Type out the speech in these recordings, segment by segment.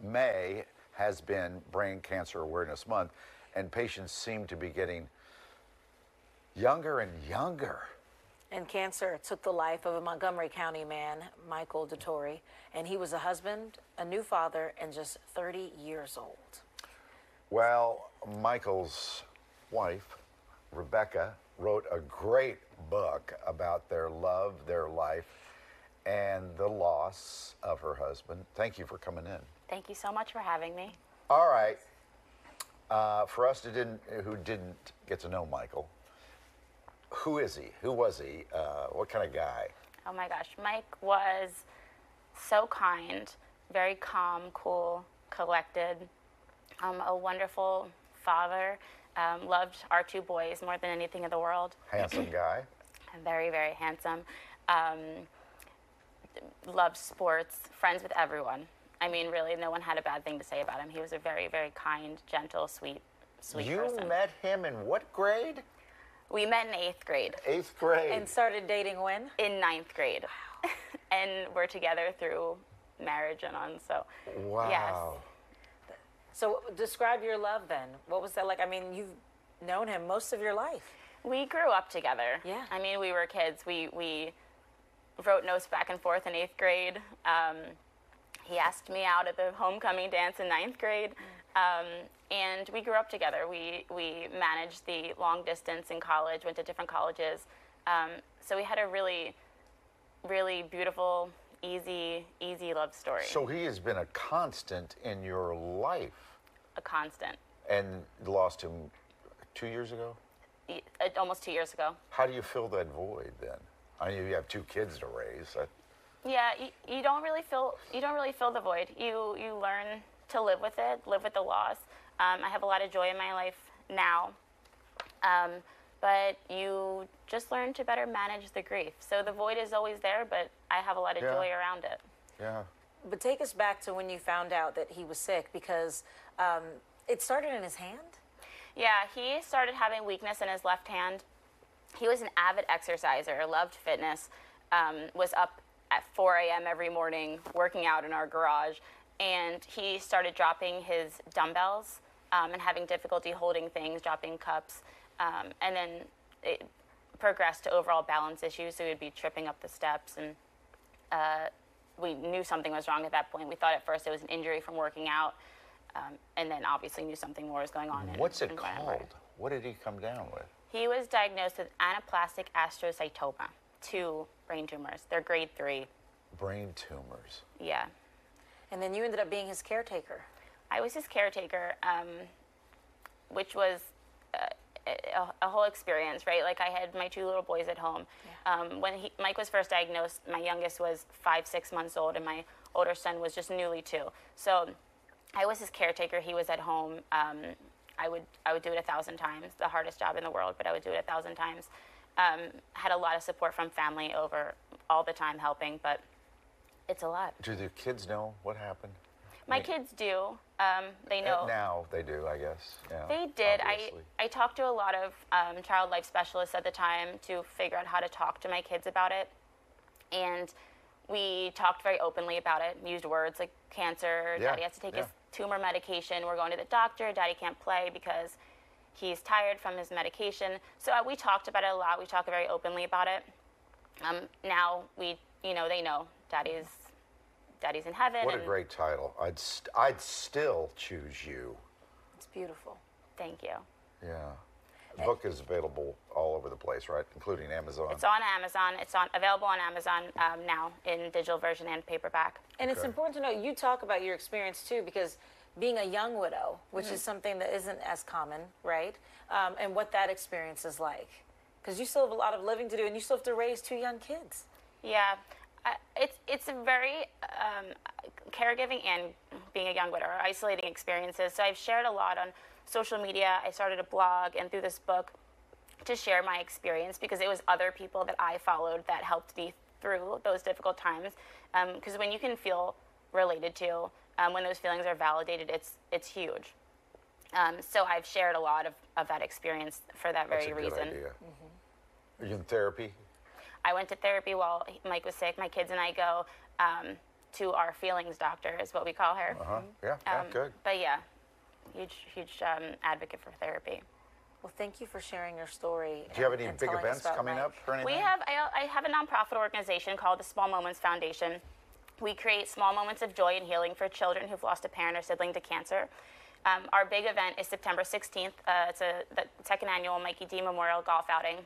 May has been Brain Cancer Awareness Month, and patients seem to be getting younger and younger. And cancer took the life of a Montgomery County man, Michael DiTore, and he was a husband, a new father, and just 30 years old. Well, Michael's wife, Rebecca, wrote a great book about their love, their life, and the loss of her husband. Thank you for coming in. Thank you so much for having me. All right. For us who didn't get to know Michael, who is he? Who was he? What kind of guy? Oh my gosh, Mike was so kind, very calm, cool, collected, a wonderful father, loved our two boys more than anything in the world. Handsome guy. Very, very handsome. Loved sports, friends with everyone. I mean, really, no one had a bad thing to say about him. He was a very, very kind, gentle, sweet person. You met him in what grade? We met in 8th grade. 8th grade. And started dating when? In 9th grade. Wow. And we're together through marriage and on, so. Wow. Yes. So describe your love then. What was that like? I mean, you've known him most of your life. We grew up together. Yeah. I mean, we were kids. We wrote notes back and forth in 8th grade. He asked me out at the homecoming dance in 9th grade. And we grew up together. We managed the long distance in college, went to different colleges. So we had a really, really beautiful, easy love story. So he has been a constant in your life. A constant. And you lost him 2 years ago? Almost 2 years ago. How do you fill that void then? I mean, you have 2 kids to raise. Yeah, you don't really fill the void. You learn to live with it, live with the loss. I have a lot of joy in my life now, but you just learn to better manage the grief. So the void is always there, but I have a lot of joy around it. Yeah. But take us back to when you found out that he was sick, because it started in his hand? Yeah, he started having weakness in his left hand. He was an avid exerciser, loved fitness, was up at 4 a.m. every morning working out in our garage, and he started dropping his dumbbells and having difficulty holding things, dropping cups, and then it progressed to overall balance issues, so he would be tripping up the steps, and we knew something was wrong at that point. We thought at first it was an injury from working out, and then obviously knew something more was going on. What's it called? What did he come down with? He was diagnosed with anaplastic astrocytoma, 2 brain tumors. They're grade 3. Brain tumors. Yeah. And then you ended up being his caretaker. I was his caretaker, which was a whole experience, right? Like, I had my 2 little boys at home. Yeah. When Mike was first diagnosed, my youngest was 5-6 months old, and my older son was just newly 2. So I was his caretaker. He was at home. I would do it 1,000 times. The hardest job in the world, but I would do it 1,000 times. Had a lot of support from family over all the time helping, but it's a lot. Do the kids know what happened? My kids do. They know. Now they do, I guess. Yeah, they did. obviously. I talked to a lot of child life specialists at the time to figure out how to talk to my kids about it. And we talked very openly about it, used words like cancer, Daddy has to take his tumor medication, we're going to the doctor, Daddy can't play because he's tired from his medication. So we talked about it a lot. We talk very openly about it. Now they know Daddy's in heaven. What a great title. I'd still choose you. It's beautiful. Thank you. Yeah. The book is available all over the place, right? Including Amazon. It's on Amazon. It's available on Amazon now in digital version and paperback. And it's important to know, you talk about your experience too, because being a young widow, which is something that isn't as common, right? And what that experience is like. Because you still have a lot of living to do, and you still have to raise 2 young kids. Yeah. It's a very caregiving and being a young widow are isolating experiences. So I've shared a lot on social media. I started a blog and through this book to share my experience, because it was other people that I followed that helped me through those difficult times. Because when you can feel related to, when those feelings are validated, it's huge. So I've shared a lot of that experience for that very reason. That's a good idea. Are you in therapy? I went to therapy while Mike was sick. My kids and I go. to our feelings doctor, is what we call her. Yeah, good. But yeah, huge advocate for therapy. Well, thank you for sharing your story. Do you have any and big telling us events about coming Mike. up or anything? I have a nonprofit organization called the Small Moments Foundation. We create small moments of joy and healing for children who've lost a parent or sibling to cancer. Our big event is September 16th. It's the second annual Mikey D Memorial Golf Outing.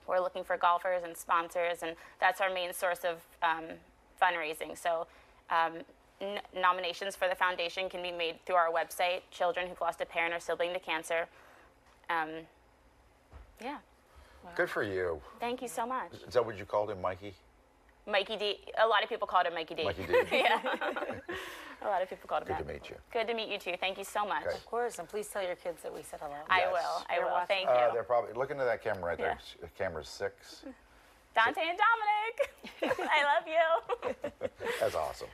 We're looking for golfers and sponsors, and that's our main source of fundraising. So nominations for the foundation can be made through our website, children who've lost a parent or sibling to cancer. Yeah. Good for you. Thank you so much. Is that what you called him, Mikey? Mikey D. A lot of people called him Mikey D. Mikey D. Yeah. A lot of people called him Good that. to meet you. Good to meet you too. Thank you so much. Okay. Of course, and please tell your kids that we said hello. I Yes. will. I They're will. watching. Thank you. They're probably look into that camera right there. Camera 6. Dante and Dominic. I love you. That's awesome.